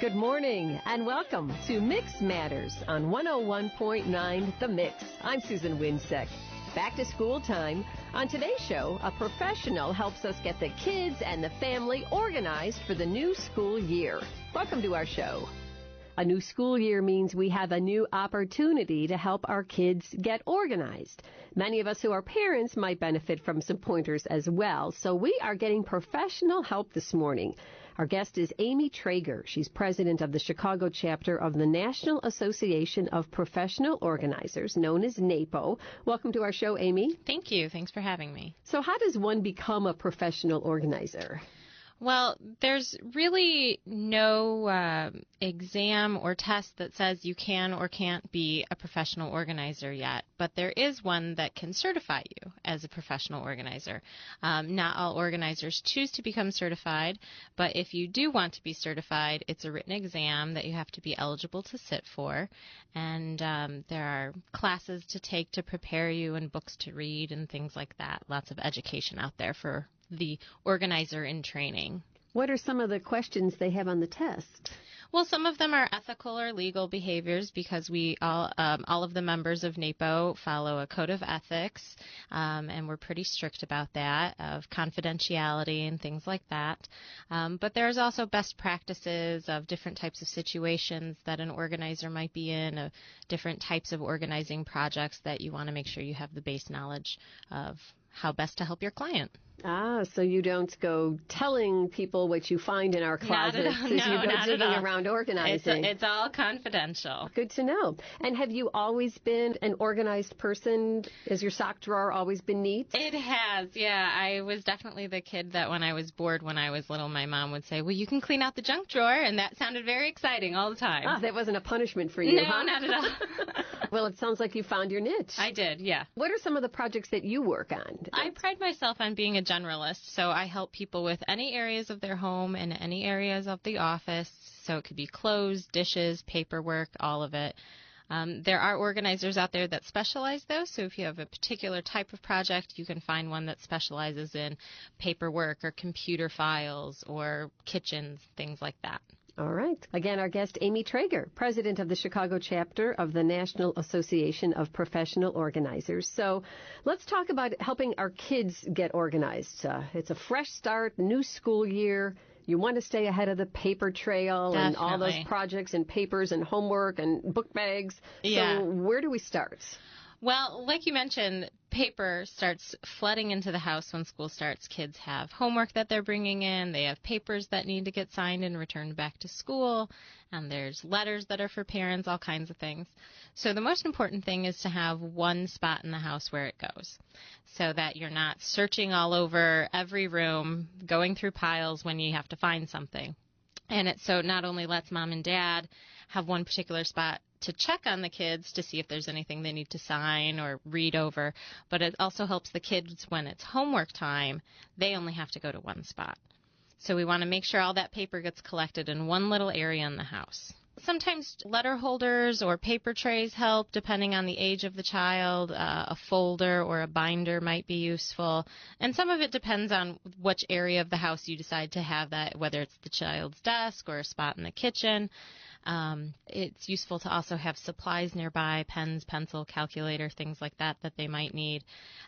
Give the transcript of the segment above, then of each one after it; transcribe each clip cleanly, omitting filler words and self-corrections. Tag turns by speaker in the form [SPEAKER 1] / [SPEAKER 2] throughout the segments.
[SPEAKER 1] Good morning and welcome to Mix Matters on 101.9 The Mix. I'm Susan Winseck. Back to school time. On today's show, a professional helps us get the kids and the family organized for the new school year. Welcome to our show. A new school year means we have a new opportunity to help our kids get organized. Many of us who are parents might benefit from some pointers as well, so we are getting professional help this morning. Our guest is Amy Traeger. She's president of the Chicago chapter of the National Association of Professional Organizers, known as NAPO. Welcome to our show, Amy.
[SPEAKER 2] Thank you. Thanks for having me.
[SPEAKER 1] So how does one become a professional organizer?
[SPEAKER 2] Well, there's really no exam or test that says you can or can't be a professional organizer yet, but there is one that can certify you as a professional organizer. Not all organizers choose to become certified, but if you do want to be certified, it's a written exam that you have to be eligible to sit for, and there are classes to take to prepare you and books to read and things like that. Lots of education out there for the organizer in training.
[SPEAKER 1] What are some of the questions they have on the test?
[SPEAKER 2] Well, some of them are ethical or legal behaviors because we all of the members of NAPO follow a code of ethics, and we're pretty strict about that, of confidentiality and things like that. But there's also best practices of different types of situations that an organizer might be in, of different types of organizing projects that you want to make sure you have the base knowledge of how best to help your client.
[SPEAKER 1] So you don't go telling people what you find in our closets as you go digging around organizing.
[SPEAKER 2] It's all confidential.
[SPEAKER 1] Good to know. And have you always been an organized person? Has your sock drawer always been neat?
[SPEAKER 2] It has, yeah. I was definitely the kid that when I was bored when I was little, my mom would say, well, you can clean out the junk drawer, and that sounded very exciting all the time.
[SPEAKER 1] That wasn't a punishment for you,
[SPEAKER 2] no,
[SPEAKER 1] huh?
[SPEAKER 2] Not at all.
[SPEAKER 1] Well, it sounds like you found your niche.
[SPEAKER 2] I did, yeah.
[SPEAKER 1] What are some of the projects that you work on?
[SPEAKER 2] I pride myself on being a generalist, so I help people with any areas of their home and any areas of the office. So it could be clothes, dishes, paperwork, all of it. There are organizers out there that specialize, though, so if you have a particular type of project, you can find one that specializes in paperwork or computer files or kitchens, things like that.
[SPEAKER 1] All right. Again, our guest, Amy Traeger, president of the Chicago chapter of the National Association of Professional Organizers. So let's talk about helping our kids get organized. It's a fresh start, new school year. You want to stay ahead of the paper trail.
[SPEAKER 2] Definitely.
[SPEAKER 1] And all those projects and papers and homework and book bags.
[SPEAKER 2] Yeah.
[SPEAKER 1] So where do we start?
[SPEAKER 2] Well, like you mentioned, paper starts flooding into the house when school starts. Kids have homework that they're bringing in. They have papers that need to get signed and returned back to school. And there's letters that are for parents, all kinds of things. So the most important thing is to have one spot in the house where it goes so that you're not searching all over every room, going through piles when you have to find something. And it so not only lets mom and dad have one particular spot to check on the kids to see if there's anything they need to sign or read over, but it also helps the kids when it's homework time, they only have to go to one spot. So we want to make sure all that paper gets collected in one little area in the house. Sometimes letter holders or paper trays help depending on the age of the child. A folder or a binder might be useful. And some of it depends on which area of the house you decide to have that, whether it's the child's desk or a spot in the kitchen. It's useful to also have supplies nearby, pens, pencil, calculator, things like that they might need.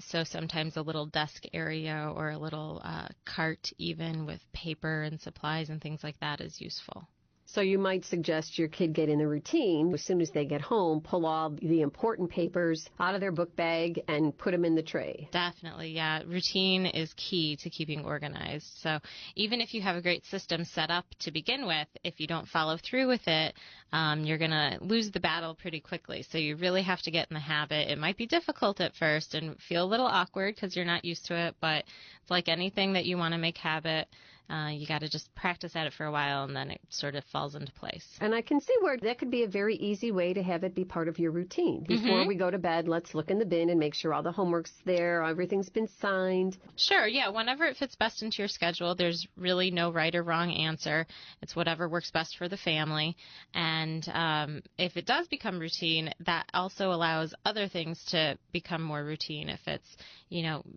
[SPEAKER 2] So sometimes a little desk area or a little cart even with paper and supplies and things like that is useful.
[SPEAKER 1] So you might suggest your kid get in the routine. As soon as they get home, pull all the important papers out of their book bag and put them in the tray.
[SPEAKER 2] Definitely, yeah. Routine is key to keeping organized. So even if you have a great system set up to begin with, if you don't follow through with it, you're going to lose the battle pretty quickly. So you really have to get in the habit. It might be difficult at first and feel a little awkward because you're not used to it, but it's like anything that you want to make habit. You got to just practice at it for a while, and then it sort of falls into place.
[SPEAKER 1] And I can see where that could be a very easy way to have it be part of your routine. Before we go to bed, let's look in the bin and make sure all the homework's there, everything's been signed.
[SPEAKER 2] Sure, yeah. Whenever it fits best into your schedule, there's really no right or wrong answer. It's whatever works best for the family. And if it does become routine, that also allows other things to become more routine. If it's,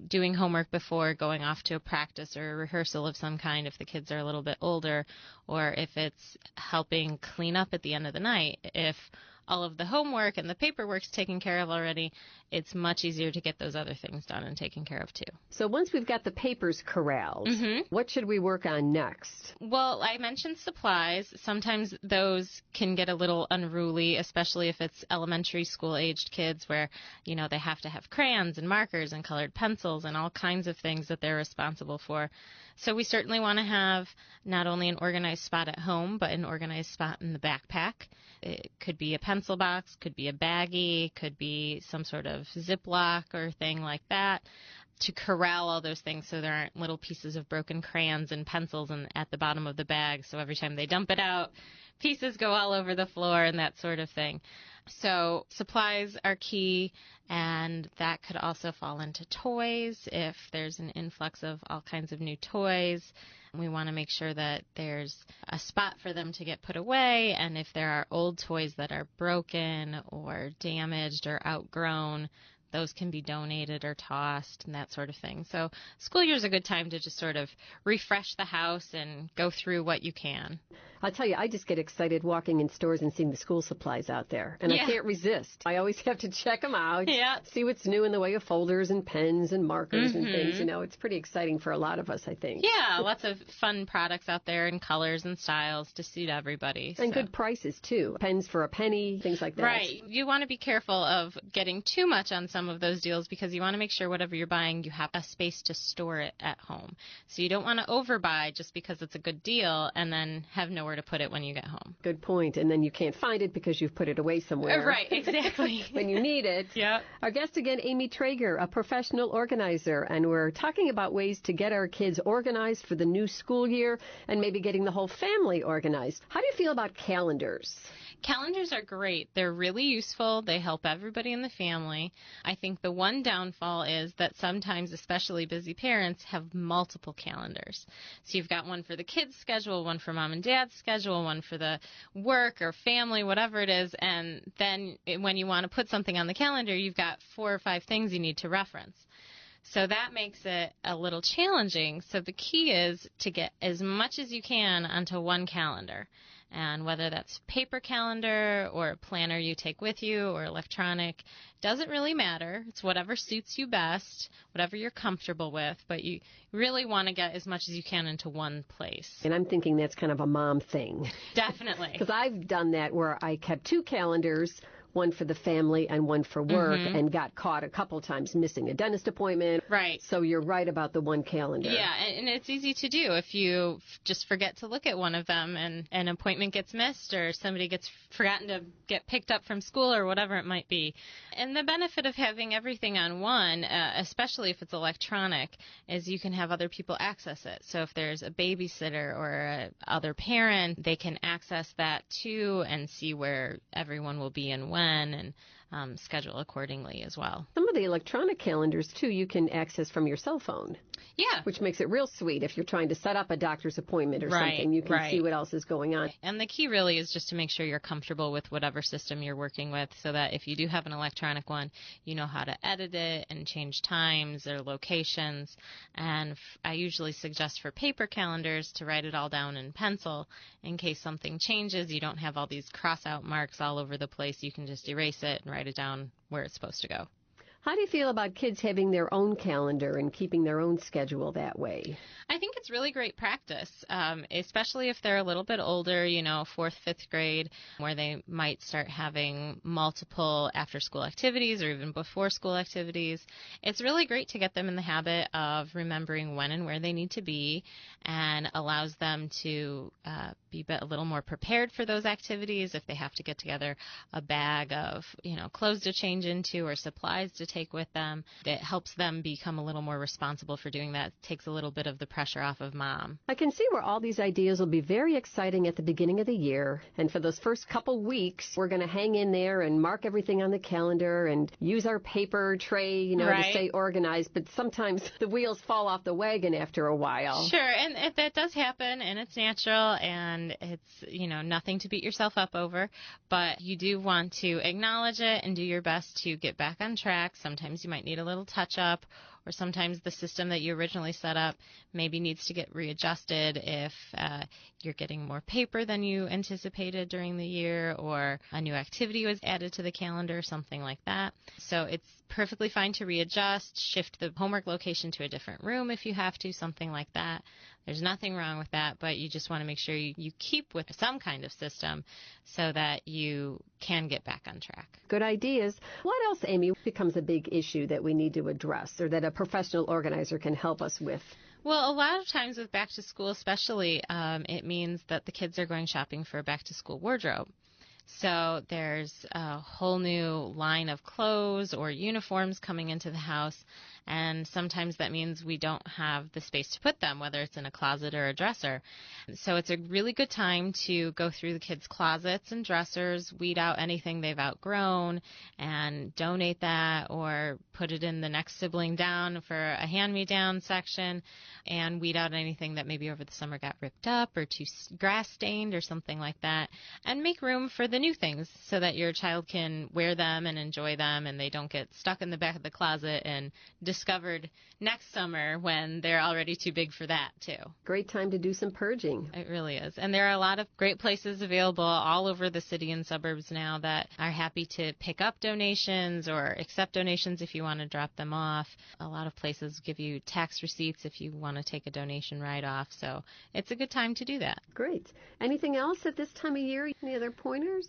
[SPEAKER 2] doing homework before going off to a practice or a rehearsal of some kind, behind if the kids are a little bit older, or if it's helping clean up at the end of the night. If all of the homework and the paperwork's taken care of already, it's much easier to get those other things done and taken care of too.
[SPEAKER 1] So once we've got the papers corralled, what should we work on next?
[SPEAKER 2] Well, I mentioned supplies. Sometimes those can get a little unruly, especially if it's elementary school aged kids where, they have to have crayons and markers and colored pencils and all kinds of things that they're responsible for. So we certainly want to have not only an organized spot at home, but an organized spot in the backpack. It could be a pencil box, could be a baggie, could be some sort of Ziploc or thing like that, to corral all those things so there aren't little pieces of broken crayons and pencils at the bottom of the bag. So every time they dump it out, pieces go all over the floor and that sort of thing. So supplies are key, and that could also fall into toys. If there's an influx of all kinds of new toys, we want to make sure that there's a spot for them to get put away. And if there are old toys that are broken or damaged or outgrown, those can be donated or tossed and that sort of thing. So school year is a good time to just sort of refresh the house and go through what you can.
[SPEAKER 1] I'll tell you, I just get excited walking in stores and seeing the school supplies out there. And I can't resist. I always have to check them out, see what's new in the way of folders and pens and markers and things. It's pretty exciting for a lot of us, I think.
[SPEAKER 2] Yeah, lots of fun products out there in colors and styles to suit everybody.
[SPEAKER 1] And good prices, too. Pens for a penny, things like that.
[SPEAKER 2] Right. You want to be careful of getting too much on some of those deals because you want to make sure whatever you're buying, you have a space to store it at home. So you don't want to overbuy just because it's a good deal and then have nowhere to put it when you get home.
[SPEAKER 1] Good point. And then you can't find it because you've put it away somewhere.
[SPEAKER 2] Right, exactly.
[SPEAKER 1] When you need it.
[SPEAKER 2] Yeah.
[SPEAKER 1] Our guest again, Amy Traeger, a professional organizer, and we're talking about ways to get our kids organized for the new school year and maybe getting the whole family organized. How do you feel about calendars?
[SPEAKER 2] Calendars are great. They're really useful. They help everybody in the family. I think the one downfall is that sometimes, especially busy parents, have multiple calendars. So you've got one for the kids' schedule, one for mom and dad's schedule, one for the work or family, whatever it is, and then when you want to put something on the calendar, you've got 4 or 5 things you need to reference. So that makes it a little challenging. So the key is to get as much as you can onto one calendar. And whether that's paper calendar or a planner you take with you or electronic, doesn't really matter. It's whatever suits you best, whatever you're comfortable with, but you really want to get as much as you can into one place.
[SPEAKER 1] And I'm thinking that's kind of a mom thing.
[SPEAKER 2] Definitely.
[SPEAKER 1] Because I've done that where I kept 2 calendars, one for the family and one for work, and got caught a couple times missing a dentist appointment.
[SPEAKER 2] Right.
[SPEAKER 1] So you're right about the one calendar.
[SPEAKER 2] Yeah, and it's easy to do if you just forget to look at one of them and an appointment gets missed or somebody gets forgotten to get picked up from school or whatever it might be. And the benefit of having everything on one, especially if it's electronic, is you can have other people access it. So if there's a babysitter or a other parent, they can access that too and see where everyone will be and when, and schedule accordingly as well.
[SPEAKER 1] Some of the electronic calendars, too, you can access from your cell phone.
[SPEAKER 2] Yeah.
[SPEAKER 1] Which makes it real sweet. If you're trying to set up a doctor's appointment or something, you can see what else is going on.
[SPEAKER 2] And the key really is just to make sure you're comfortable with whatever system you're working with so that if you do have an electronic one, you know how to edit it and change times or locations. And I usually suggest for paper calendars to write it all down in pencil in case something changes. You don't have all these cross-out marks all over the place. You can just erase it and write it down where it's supposed to go.
[SPEAKER 1] How do you feel about kids having their own calendar and keeping their own schedule that way?
[SPEAKER 2] I think it's really great practice, especially if they're a little bit older, 4th, 5th grade, where they might start having multiple after-school activities or even before-school activities. It's really great to get them in the habit of remembering when and where they need to be and allows them to be a little more prepared for those activities if they have to get together a bag of, clothes to change into or supplies to take with them. It helps them become a little more responsible for doing that. It takes a little bit of the pressure off of mom.
[SPEAKER 1] I can see where all these ideas will be very exciting at the beginning of the year. And for those first couple weeks, we're going to hang in there and mark everything on the calendar and use our paper tray, to stay organized. But sometimes the wheels fall off the wagon after a while.
[SPEAKER 2] Sure, and that does happen, and it's natural, and it's, nothing to beat yourself up over. But you do want to acknowledge it and do your best to get back on track. Sometimes you might need a little touch-up, or sometimes the system that you originally set up maybe needs to get readjusted if you're getting more paper than you anticipated during the year, or a new activity was added to the calendar, something like that. So it's perfectly fine to readjust, shift the homework location to a different room if you have to, something like that. There's nothing wrong with that, but you just want to make sure you keep with some kind of system so that you can get back on track.
[SPEAKER 1] Good ideas. What else, Amy, becomes a big issue that we need to address or that a professional organizer can help us with?
[SPEAKER 2] Well, a lot of times with back to school especially, it means that the kids are going shopping for a back to school wardrobe. So there's a whole new line of clothes or uniforms coming into the house, and sometimes that means we don't have the space to put them, whether it's in a closet or a dresser. So it's a really good time to go through the kids' closets and dressers, weed out anything they've outgrown, and donate that or put it in the next sibling down for a hand-me-down section, and weed out anything that maybe over the summer got ripped up or too grass-stained or something like that, and make room for the new things so that your child can wear them and enjoy them and they don't get stuck in the back of the closet and discovered next summer when they're already too big for that too.
[SPEAKER 1] Great time to do some purging.
[SPEAKER 2] It really is. And there are a lot of great places available all over the city and suburbs now that are happy to pick up donations or accept donations if you want to drop them off. A lot of places give you tax receipts if you want to take a donation write-off. So it's a good time to do that.
[SPEAKER 1] Great. Anything else at this time of year? Any other pointers?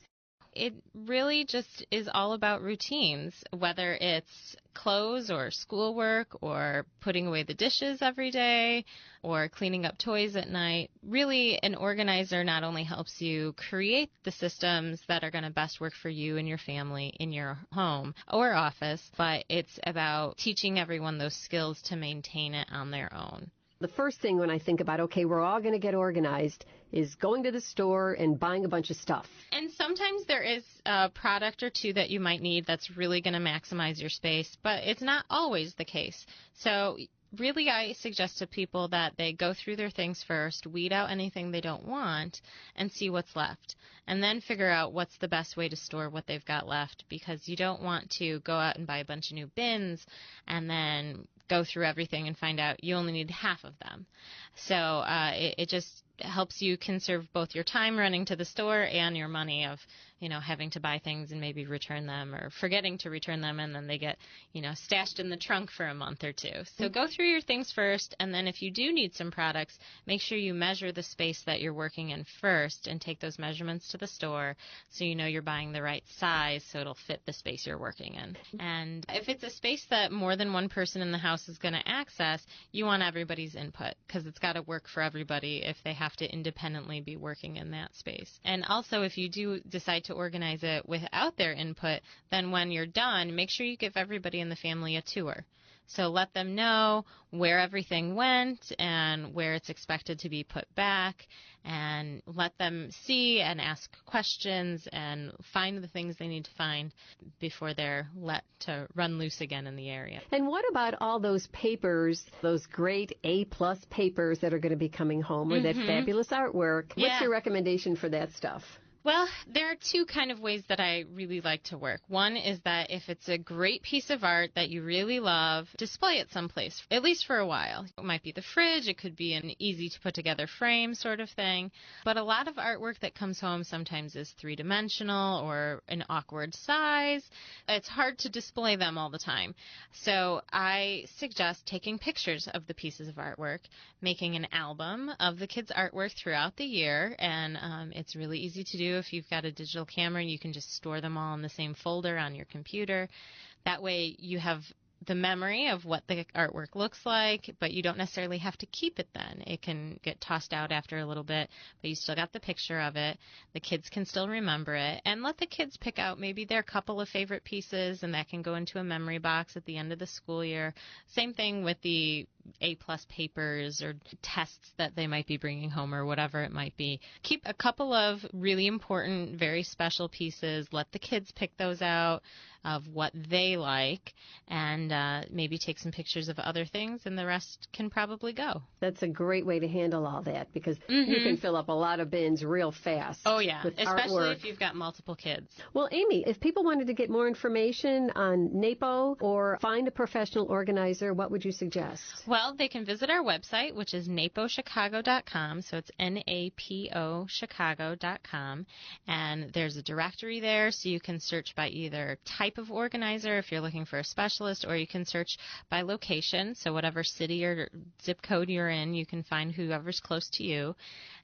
[SPEAKER 2] It really just is all about routines, whether it's clothes or schoolwork or putting away the dishes every day or cleaning up toys at night. Really, an organizer not only helps you create the systems that are going to best work for you and your family in your home or office, but it's about teaching everyone those skills to maintain it on their own.
[SPEAKER 1] The first thing when I think about, okay, we're all going to get organized, is going to the store and buying a bunch of stuff.
[SPEAKER 2] And sometimes there is a product or two that you might need that's really going to maximize your space, but it's not always the case. So really, I suggest to people that they go through their things first, weed out anything they don't want, and see what's left. And then figure out what's the best way to store what they've got left, because you don't want to go out and buy a bunch of new bins and then go through everything and find out you only need half of them. So it just helps you conserve both your time running to the store and your money of, having to buy things and maybe return them or forgetting to return them, and then they get, stashed in the trunk for a month or two. So go through your things first, and then if you do need some products, make sure you measure the space that you're working in first and take those measurements to the store so you know you're buying the right size so it'll fit the space you're working in. And if it's a space that more than one person in the house is going to access, you want everybody's input because it's got to work for everybody if they have to independently be working in that space. And also, if you do decide to organize it without their input, then when you're done, make sure you give everybody in the family a tour. So let them know where everything went and where it's expected to be put back, and let them see and ask questions and find the things they need to find before they're let to run loose again in the area.
[SPEAKER 1] And what about all those papers, those great A-plus papers that are going to be coming home, or that fabulous artwork?
[SPEAKER 2] Yeah.
[SPEAKER 1] What's your recommendation for that stuff?
[SPEAKER 2] Well, there are two kind of ways that I really like to work. One is that if it's a great piece of art that you really love, display it someplace, at least for a while. It might be the fridge, it could be an easy-to-put-together frame sort of thing. But a lot of artwork that comes home sometimes is three-dimensional or an awkward size. It's hard to display them all the time. So I suggest taking pictures of the pieces of artwork, making an album of the kids' artwork throughout the year, and it's really easy to do. If you've got a digital camera, you can just store them all in the same folder on your computer. That way you have the memory of what the artwork looks like, but you don't necessarily have to keep it then. It can get tossed out after a little bit, but you still got the picture of it. The kids can still remember it, and let the kids pick out maybe their couple of favorite pieces, and that can go into a memory box at the end of the school year. Same thing with the A-plus papers or tests that they might be bringing home or whatever it might be. Keep a couple of really important, very special pieces. Let the kids pick those out of what they like, and maybe take some pictures of other things, and the rest can probably go.
[SPEAKER 1] That's a great way to handle all that, because you can fill up a lot of bins real fast.
[SPEAKER 2] Oh, yeah,
[SPEAKER 1] with
[SPEAKER 2] especially
[SPEAKER 1] artwork.
[SPEAKER 2] if you've got multiple kids.
[SPEAKER 1] Well, Amy, if people wanted to get more information on NAPO or find a professional organizer, what would you suggest?
[SPEAKER 2] Well, they can visit our website, which is napochicago.com, so it's NAPO Chicago.com, and there's a directory there, so you can search by either type of organizer if you're looking for a specialist, or you can search by location, so whatever city or zip code you're in, you can find whoever's close to you,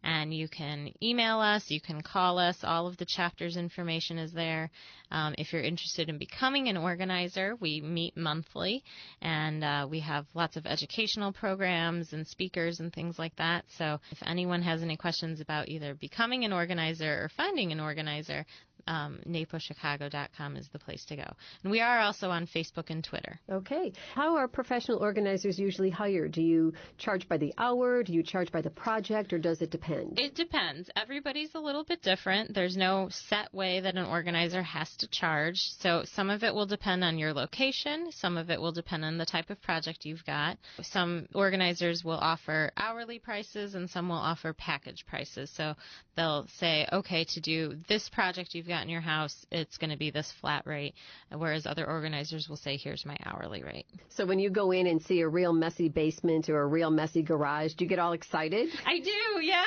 [SPEAKER 2] and you can email us, you can call us, all of the chapter's information is there. If you're interested in becoming an organizer, we meet monthly, and we have lots of educational programs and speakers and things like that, so if anyone has any questions about either becoming an organizer or finding an organizer, napochicago.com is the place to go. And we are also on Facebook and Twitter.
[SPEAKER 1] Okay. How are professional organizers usually hired? Do you charge by the hour? Do you charge by the project? Or does it depend?
[SPEAKER 2] It depends. Everybody's a little bit different. There's no set way that an organizer has to charge. So some of it will depend on your location. Some of it will depend on the type of project you've got. Some organizers will offer hourly prices, and some will offer package prices. So they'll say, okay, to do this project you've got in your house, it's going to be this flat rate, whereas other organizers will say, here's my hourly rate.
[SPEAKER 1] So when you go in and see a real messy basement or a real messy garage, do you get all excited?
[SPEAKER 2] I do, yeah.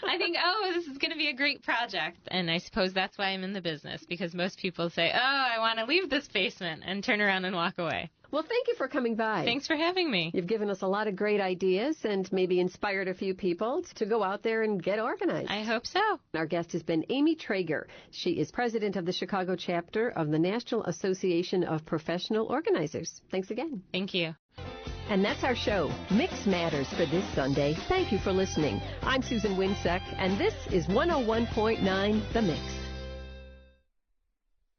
[SPEAKER 2] I think, oh, this is going to be a great project. And I suppose that's why I'm in the business, because most people say, oh, I want to leave this basement, and turn around and walk away.
[SPEAKER 1] Well, thank you for coming by.
[SPEAKER 2] Thanks for having me.
[SPEAKER 1] You've given us a lot of great ideas and maybe inspired a few people to go out there and get organized.
[SPEAKER 2] I hope so.
[SPEAKER 1] Our guest has been Amy Traeger. She is president of the Chicago chapter of the National Association of Professional Organizers. Thanks again.
[SPEAKER 2] Thank you.
[SPEAKER 1] And that's our show, Mix Matters, for this Sunday. Thank you for listening. I'm Susan Winseck, and this is 101.9 The Mix.